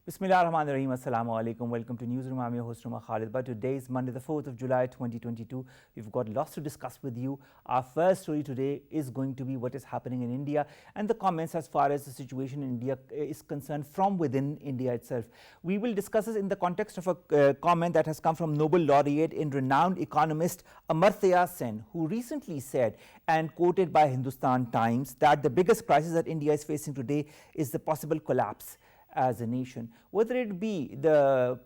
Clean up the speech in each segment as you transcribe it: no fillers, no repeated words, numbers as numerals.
Bismillahirrahmanirrahim. Assalamu alaikum. Welcome to Newsroom. I'm your host, Omar Khalid. But today is Monday, the 4th of July, 2022. We've got lots to discuss with you. Our first story today is going to be what is happening in India and the comments as far as the situation in India is concerned from within India itself. We will discuss this in the context of a comment that has come from Nobel laureate and renowned economist Amartya Sen, who recently said and quoted by Hindustan Times that the biggest crisis that India is facing today is the possible collapse as a nation, whether it be the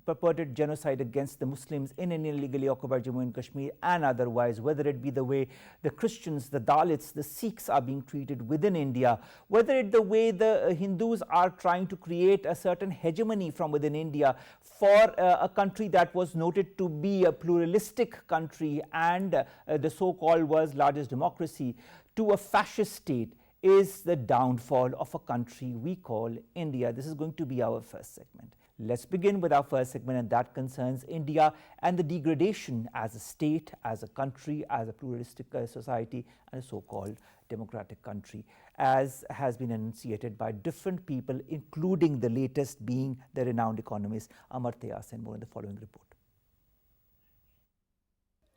purported genocide against the Muslims in Indian illegally occupied Jammu and Kashmir and otherwise, whether it be the way the Christians, the Dalits, the Sikhs are being treated within India, whether it the way the Hindus are trying to create a certain hegemony from within India for a country that was noted to be a pluralistic country and the so-called world's largest democracy to a fascist state, is the downfall of a country we call India. This is going to be our first segment. Let's begin with our first segment, and that concerns India and the degradation as a state, as a country, as a pluralistic society, and a so-called democratic country, as has been enunciated by different people, including the latest being the renowned economist Amartya Sen. More in the following report.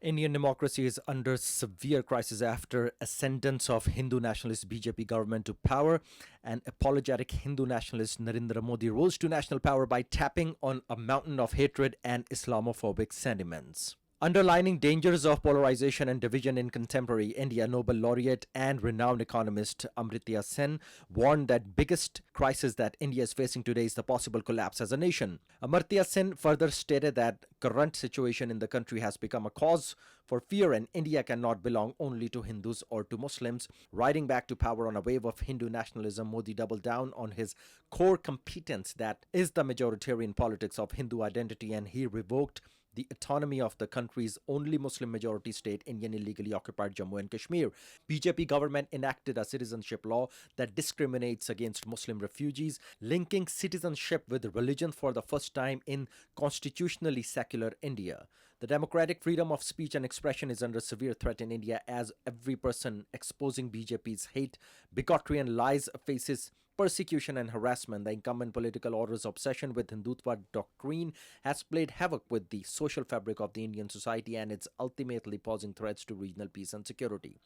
Indian democracy is under severe crisis after ascendance of Hindu nationalist BJP government to power, and apologetic Hindu nationalist Narendra Modi rose to national power by tapping on a mountain of hatred and Islamophobic sentiments. Underlining dangers of polarization and division in contemporary India, Nobel laureate and renowned economist Amartya Sen warned that biggest crisis that India is facing today is the possible collapse as a nation. Amartya Sen further stated that current situation in the country has become a cause for fear and India cannot belong only to Hindus or to Muslims. Riding back to power on a wave of Hindu nationalism, Modi doubled down on his core competence, that is the majoritarian politics of Hindu identity, and he revoked the autonomy of the country's only Muslim majority state, Indian illegally occupied Jammu and Kashmir. BJP government enacted a citizenship law that discriminates against Muslim refugees, linking citizenship with religion for the first time in constitutionally secular India. The democratic freedom of speech and expression is under severe threat in India, as every person exposing BJP's hate, bigotry and lies faces persecution and harassment. The incumbent political order's obsession with Hindutva doctrine has played havoc with the social fabric of the Indian society, and it's ultimately posing threats to regional peace and security.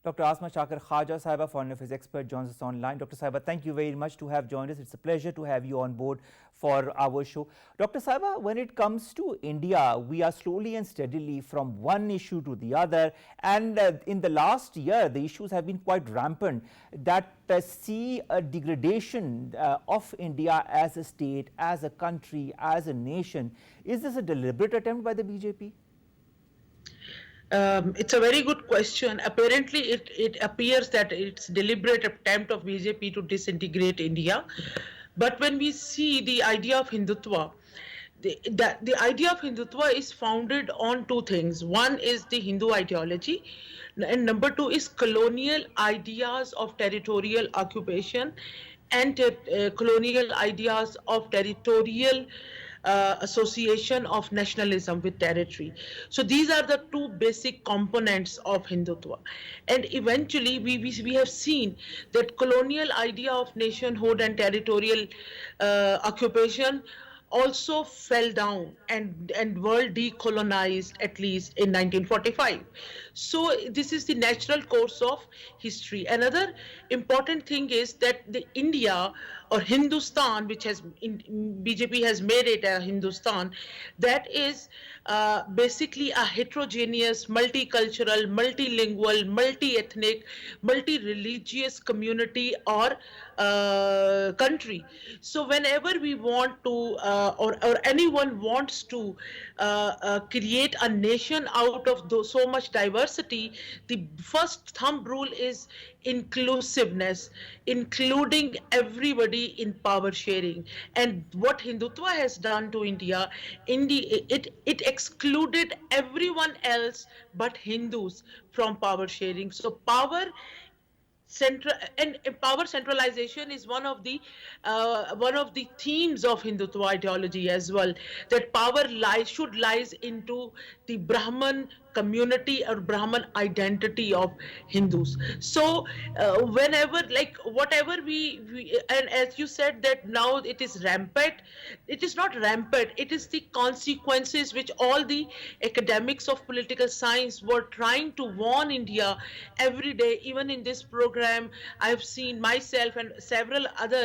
Dr. Asma Shakir Khuwaja Sahiba, Foreign Affairs expert, joins us online. Dr. Sahiba, thank you very much to have joined us. It's a pleasure to have you on board for our show. Dr. Sahiba, when it comes to India, we are slowly and steadily from one issue to the other, and in the last year, the issues have been quite rampant that see a degradation of India as a state, as a country, as a nation. Is this a deliberate attempt by the BJP? It's a very good question. Apparently, it appears that it's deliberate attempt of BJP to disintegrate India. But when we see the idea of Hindutva, the idea of Hindutva is founded on two things. One is the Hindu ideology, and number two is colonial ideas of territorial occupation and colonial ideas of territorial association of nationalism with territory. So these are the two basic components of Hindutva. And eventually we have seen that colonial idea of nationhood and territorial occupation also fell down and were decolonized at least in 1945. So this is the natural course of history. Another important thing is that the India or Hindustan, which has BJP has made it a Hindustan, that is basically a heterogeneous, multicultural, multilingual, multi-ethnic, multi-religious community or country. So whenever we want to or anyone wants to create a nation out of so much diversity, the first thumb rule is inclusiveness, including everybody in power sharing. And what Hindutva has done to India, it excluded everyone else but Hindus from power sharing. So power centralization is one of the themes of Hindutva ideology as well, that power should lies into the Brahman community or Brahman identity of Hindus. So whenever, like whatever and as you said that now it is rampant, it is not rampant, it is the consequences which all the academics of political science were trying to warn India every day. Even in this program, I have seen myself and several other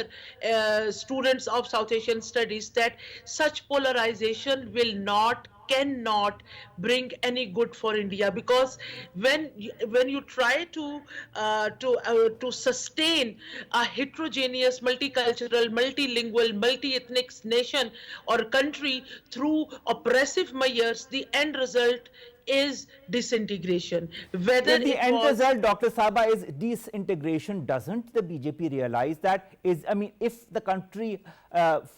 students of South Asian studies that such polarization will not, cannot bring any good for India, because when you try to sustain a heterogeneous, multicultural, multilingual, multi-ethnic nation or country through oppressive measures, the end result is disintegration. Whether The it end was result, Dr. Saba, is disintegration. Doesn't the BJP realize that? I mean, if the country,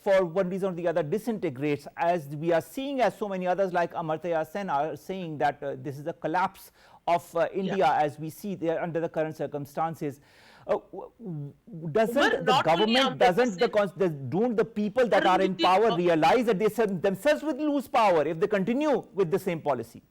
for one reason or the other, disintegrates, as we are seeing, as so many others like Amartya Sen are saying that this is a collapse of India as we see there under the current circumstances. Doesn't the government, don't the people that are in power realize that they themselves will lose power if they continue with the same policy?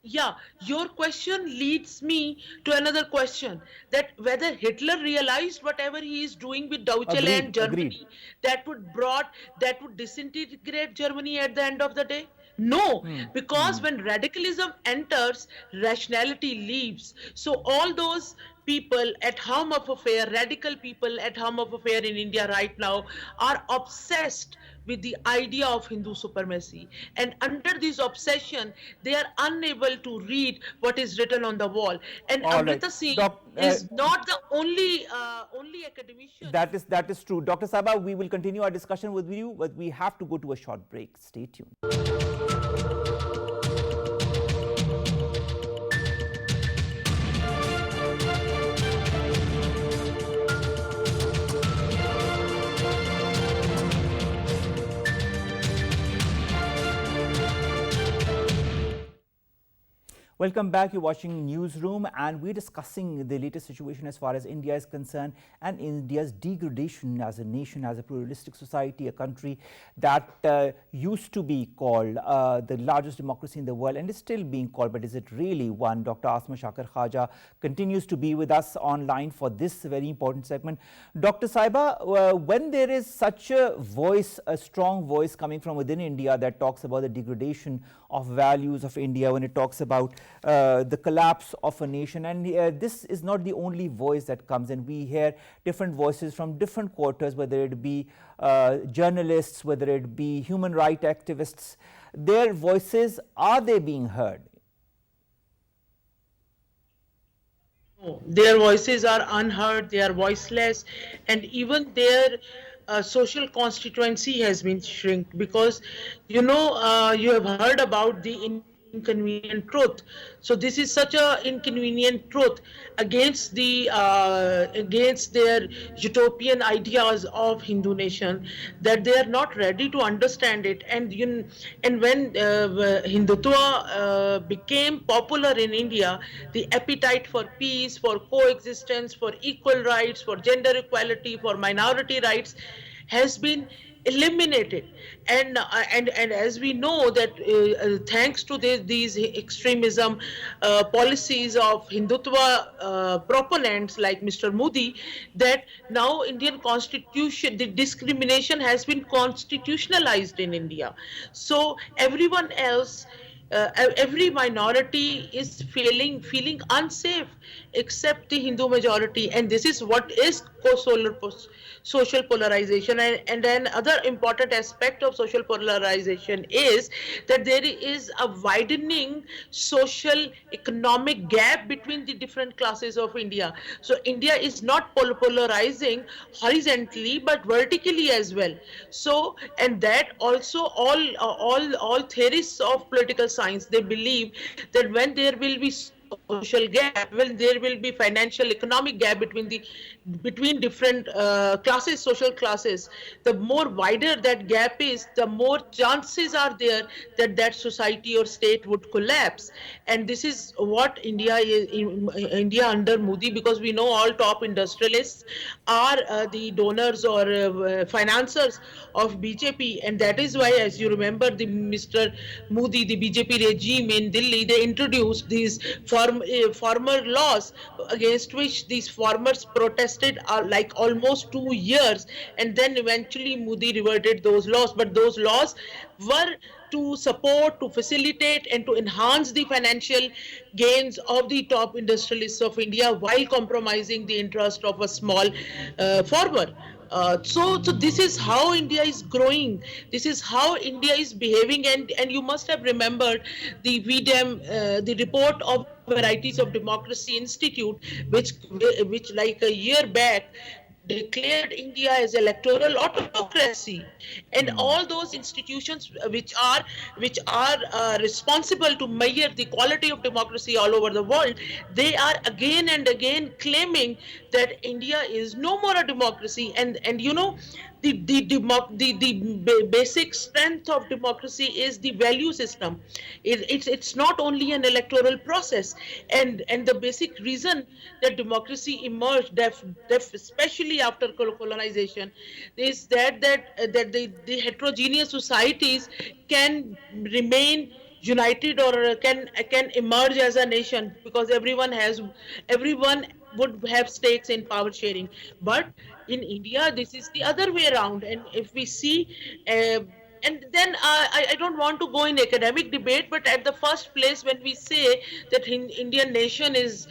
Yeah, your question leads me to another question, that whether Hitler realized whatever he is doing with Deutschland, Germany, that would disintegrate Germany at the end of the day. No, because when radicalism enters, rationality leaves. So all those people at helm of affair, radical people at helm of affair in India right now, are obsessed with the idea of Hindu supremacy. And under this obsession, they are unable to read what is written on the wall. And Amrita Singh is not the only academician. That is true. Dr. Saba, we will continue our discussion with you, but we have to go to a short break. Stay tuned. Welcome back. You're watching Newsroom, and we're discussing the latest situation as far as India is concerned and India's degradation as a nation, as a pluralistic society, a country that used to be called the largest democracy in the world and is still being called, but is it really one? Dr. Asma Shakir Khuwaja continues to be with us online for this very important segment. Dr. Saiba, when there is such a voice, a strong voice coming from within India that talks about the degradation of values of India, when it talks about the collapse of a nation, and this is not the only voice that comes in. We hear different voices from different quarters, whether it be journalists, whether it be human rights activists. Their voices, are they being heard? No, their voices are unheard, they are voiceless, and even their social constituency has been shrink, because you have heard about the inconvenient truth. So this is such a inconvenient truth against against their utopian ideas of Hindu nation, that they are not ready to understand it. And when Hindutva became popular in India, the appetite for peace, for coexistence, for equal rights, for gender equality, for minority rights has been eliminated. And as we know that thanks to these extremism policies of Hindutva proponents like Mr. Modi, that now Indian constitution, the discrimination has been constitutionalized in India. So everyone else, every minority is feeling unsafe except the Hindu majority, and this is what is social polarization. And then other important aspect of social polarization is that there is a widening social economic gap between the different classes of India. So India is not polarizing horizontally but vertically as well. So, and that also all theorists of political science, they believe that when there will be social gap, when there will be financial economic gap between different classes, social classes, the more wider that gap is, the more chances are there that that society or state would collapse. And this is what India under Modi, because we know all top industrialists are the donors or financiers of BJP, and that is why, as you remember, the Mr. Modi, the BJP regime in Delhi, they introduced these farmer laws against which these farmers protested like almost 2 years, and then eventually Modi reverted those laws. But those laws were to support, to facilitate, and to enhance the financial gains of the top industrialists of India while compromising the interest of a small farmer. So this is how India is growing. This is how India is behaving, and you must have remembered the VDEM, the report of Varieties of Democracy Institute, which like a year back declared India as electoral autocracy, and all those institutions which are responsible to measure the quality of democracy all over the world, they are again and again claiming that India is no more a democracy. And you know, the basic strength of democracy is the value system. It's not only an electoral process, and the basic reason that democracy emerged, especially after colonization, is that the heterogeneous societies can remain united or can emerge as a nation, because everyone would have stakes in power sharing. But in India, this is the other way around. And if we see, and then I don't want to go in academic debate, but at the first place, when we say that Indian nation is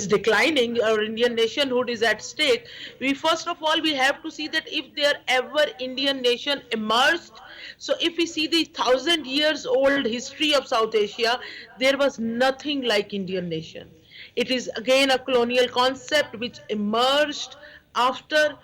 declining, or Indian nationhood is at stake, we first of all we have to see that if there ever Indian nation emerged. So if we see the 1,000 years old history of South Asia, there was nothing like Indian nation. It is again a colonial concept which emerged after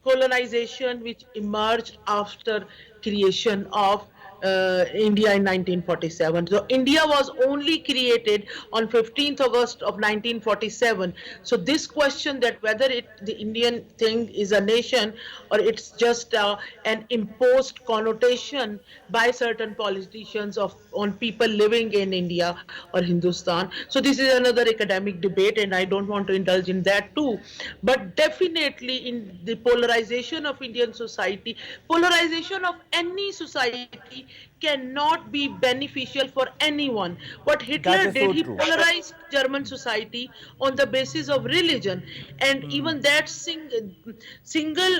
colonization, which emerged after creation of India in 1947. So India was only created on 15th August of 1947. So this question that whether the Indian thing is a nation or it's just an imposed connotation by certain politicians on people living in India or Hindustan. So this is another academic debate, and I don't want to indulge in that too. But definitely in the polarization of Indian society, polarization of any society cannot be beneficial for anyone. What Hitler did, he polarized German society on the basis of religion, and even that single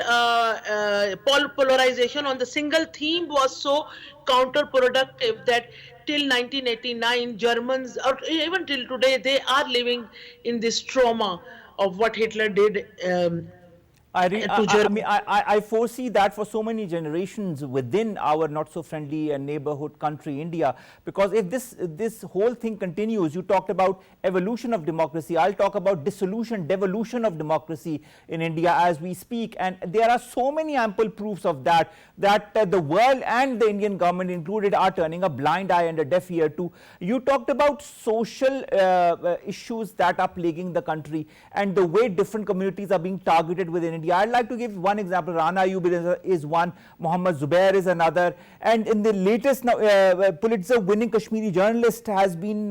polarization on the single theme was so counterproductive that till 1989 Germans, or even till today, they are living in this trauma of what Hitler did. I foresee that for so many generations within our not so friendly neighborhood country India, because if this whole thing continues, you talked about evolution of democracy, I'll talk about dissolution, devolution of democracy in India as we speak, and there are so many ample proofs of that the world and the Indian government included are turning a blind eye and a deaf ear to. You talked about social issues that are plaguing the country and the way different communities are being targeted within India. I'd like to give one example. Rana Ayub is one, Muhammad Zubair is another, and in the latest Pulitzer winning Kashmiri journalist has been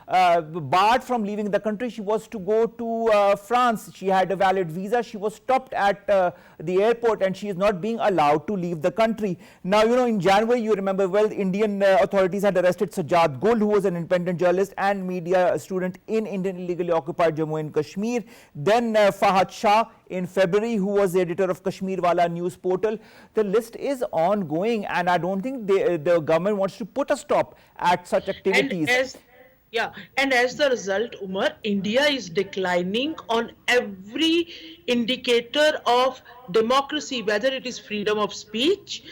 barred from leaving the country. She was to go to France. She had a valid visa. She was stopped at the airport and she is not being allowed to leave the country. Now, you know, in January, you remember well, Indian authorities had arrested Sajjad Gul, who was an independent journalist and media student in Indian illegally occupied Jammu and Kashmir. Then Fahad Shah in February, who was the editor of Kashmir Wala news portal. The list is ongoing, and I don't think the government wants to put a stop at such activities. And as the result, Umar, India is declining on every indicator of democracy, whether it is freedom of speech,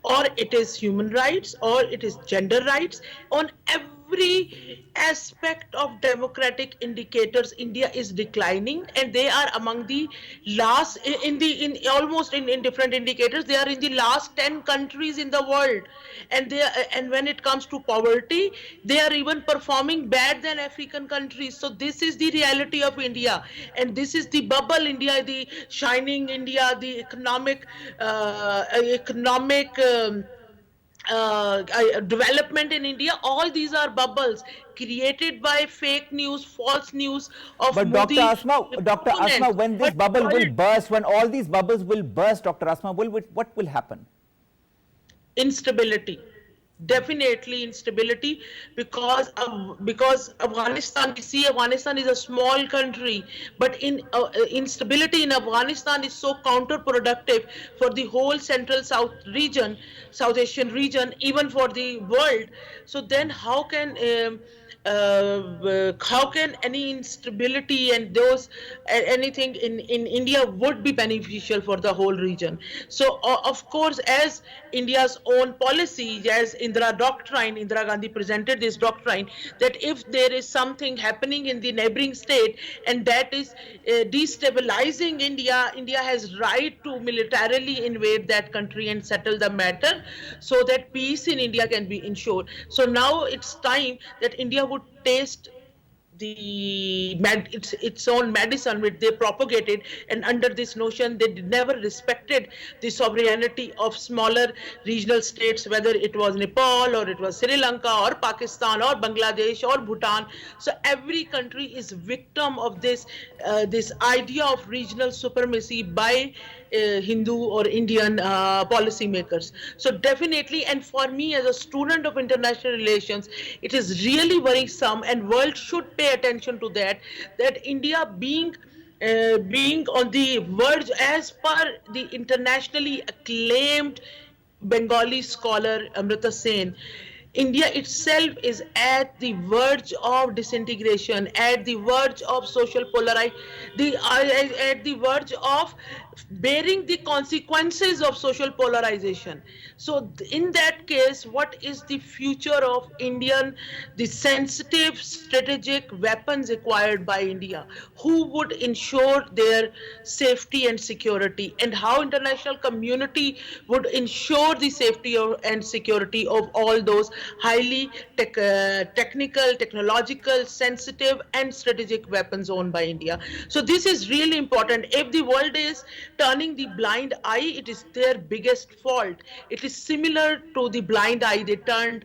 or it is human rights, or it is gender rights. On every every aspect of democratic indicators, India is declining, and they are among the last in almost in different indicators. They are in the last 10 countries in the world, and and when it comes to poverty, they are even performing bad than African countries. So this is the reality of India, and this is the bubble India, the shining India, the economic. Development in India, all these are bubbles created by fake news, false news of But Modi Dr. Asma, opponents. when this But bubble will burst, when all these bubbles will burst, Dr. Asma, what will happen? instability, definitely instability, because Afghanistan, we see Afghanistan is a small country, but instability in Afghanistan is so counterproductive for the whole central South Asian region, even for the world. So then how can any instability and those anything in India would be beneficial for the whole region? So of course, as India's own policy, as Indira Gandhi presented this doctrine, that if there is something happening in the neighboring state and that is destabilizing India, India has right to militarily invade that country and settle the matter so that peace in India can be ensured. So now it's time that India would taste its own medicine which they propagated, and under this notion they never respected the sovereignty of smaller regional states, whether it was Nepal or it was Sri Lanka or Pakistan or Bangladesh or Bhutan. So every country is victim of this idea of regional supremacy by Hindu or Indian policymakers. So definitely, and for me as a student of international relations, it is really worrisome, and world should pay attention to that India being on the verge, as per the internationally acclaimed Bengali scholar Amrita Sen, India itself is at the verge of disintegration, at the verge of social polarization, at the verge of bearing the consequences of social polarization. So in that case, what is the future of the sensitive strategic weapons acquired by India? Who would ensure their safety and security, and how international community would ensure the safety and security of all those highly technical, technological, sensitive and strategic weapons owned by India? So this is really important. If the world is turning the blind eye, it is their biggest fault. It is similar to the blind eye they turned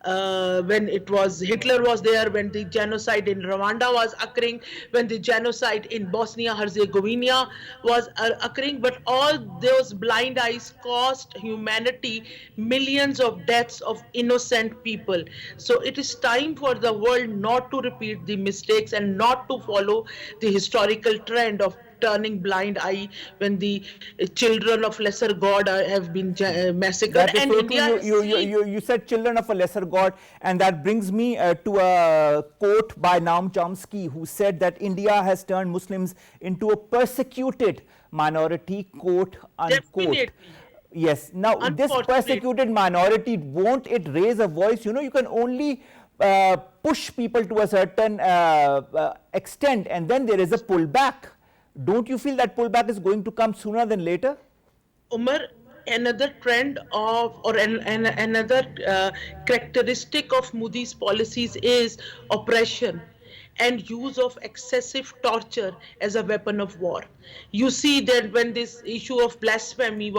when Hitler was there, when the genocide in Rwanda was occurring, when the genocide in Bosnia-Herzegovina was occurring, but all those blind eyes cost humanity millions of deaths of innocent people. So it is time for the world not to repeat the mistakes and not to follow the historical trend of turning blind eye when the children of lesser god have been massacred. That is and so India true. You said children of a lesser god, and that brings me to a quote by Noam Chomsky, who said that India has turned Muslims into a persecuted minority, quote unquote. Definitely. Yes. Now, this persecuted minority, won't it raise a voice? You can only push people to a certain extent, and then there is a pullback. Don't you feel that pullback is going to come sooner than later? Omar, another trend another characteristic of Modi's policies is oppression and use of excessive torture as a weapon of war. You see that when this issue of blasphemy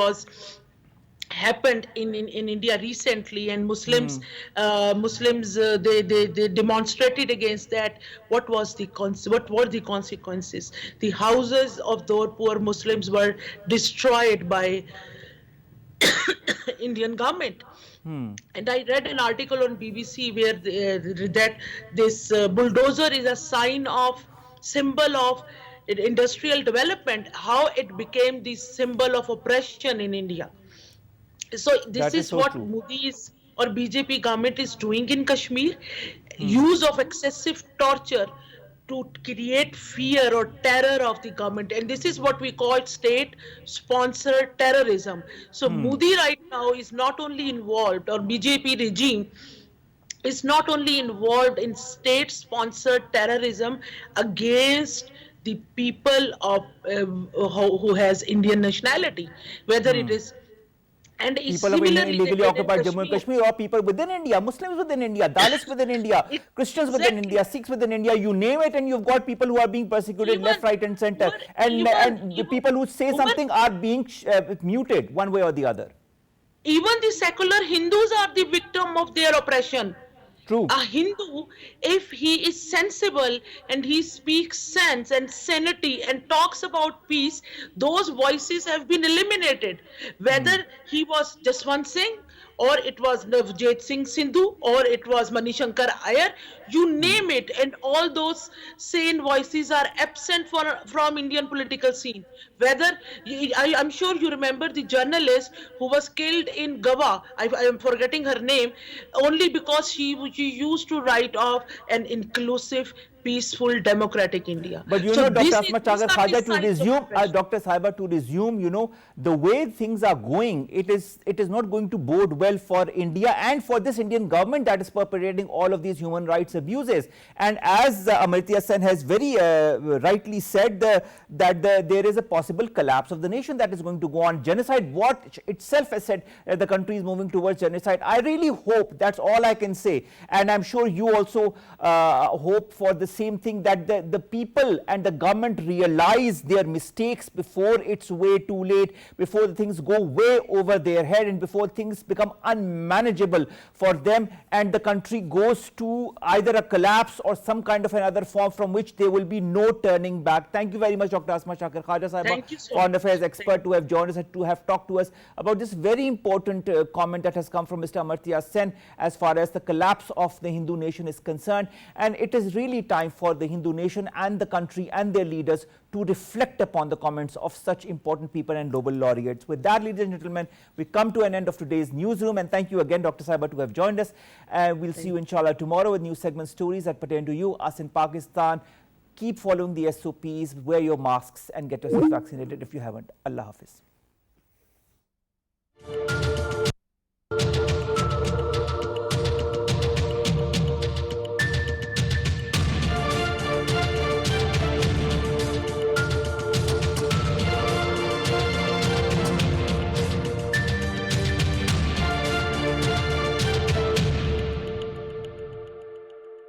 happened in India recently, and Muslims they demonstrated against that. What were the consequences? The houses of those poor Muslims were destroyed by Indian government. And I read an article on BBC where that this bulldozer is a symbol of industrial development, how it became the symbol of oppression in India. So this is what Modi's or BJP government is doing in Kashmir. Use of excessive torture to create fear or terror of the government, and this is what we call state-sponsored terrorism. So Modi right now is not only involved, or BJP regime is not only involved in state-sponsored terrorism against the people of who has Indian nationality, whether it is, and is People of similarly they illegally did in occupied Jammu and Kashmir, or people within India, Muslims within India, Dalits within India, Christians within Exactly. India, Sikhs within India, you name it, and you've got people who are being persecuted Even, left, right, and center, and the even, people who say even, something are being muted one way or the other. even the secular Hindus are the victim of their oppression. True. A Hindu, if he is sensible and he speaks sense and sanity and talks about peace, those voices have been eliminated. Whether he was Jaswant Singh, or it was Navjot Singh Sindhu, or it was Manishankar Iyer, you name it, and all those sane voices are absent from Indian political scene. Whether I'm sure you remember the journalist who was killed in Goa. I am forgetting her name, only because she used to write of an inclusive, peaceful, democratic India. But you So know, Dr. this Asma these are the Khaja, to signs of resume, oppression. Dr. Saiba, to resume, you know, the way things are going, it is not going to bode well for India and for this Indian government that is perpetrating all of these human rights abuses. And as Amartya Sen has very rightly said, that there is a possible collapse of the nation that is going to go on. Genocide, what itself has said the country is moving towards genocide. I really hope, that's all I can say. And I'm sure you also hope for the same thing, that the people and the government realize their mistakes before it's way too late, before the things go way over their head, and before things become unmanageable for them, and the country goes to either a collapse or some kind of another form from which there will be no turning back. Thank you very much, Dr. Asma Shakir Khaja Saiba, Thank you so Foreign much. Affairs expert, to have joined us and to have talked to us about this very important comment that has come from Mr. Amartya Sen as far as the collapse of the Hindu nation is concerned. And it is really time for the Hindu nation and the country and their leaders to reflect upon the comments of such important people and Nobel laureates. With that, ladies and gentlemen, we come to an end of today's newsroom, and thank you again, Dr. Saiba, to have joined us. We'll see you inshallah tomorrow with new segment stories that pertain to you, us in Pakistan. Keep following the SOPs, wear your masks and get yourself vaccinated if you haven't. Allah Hafiz.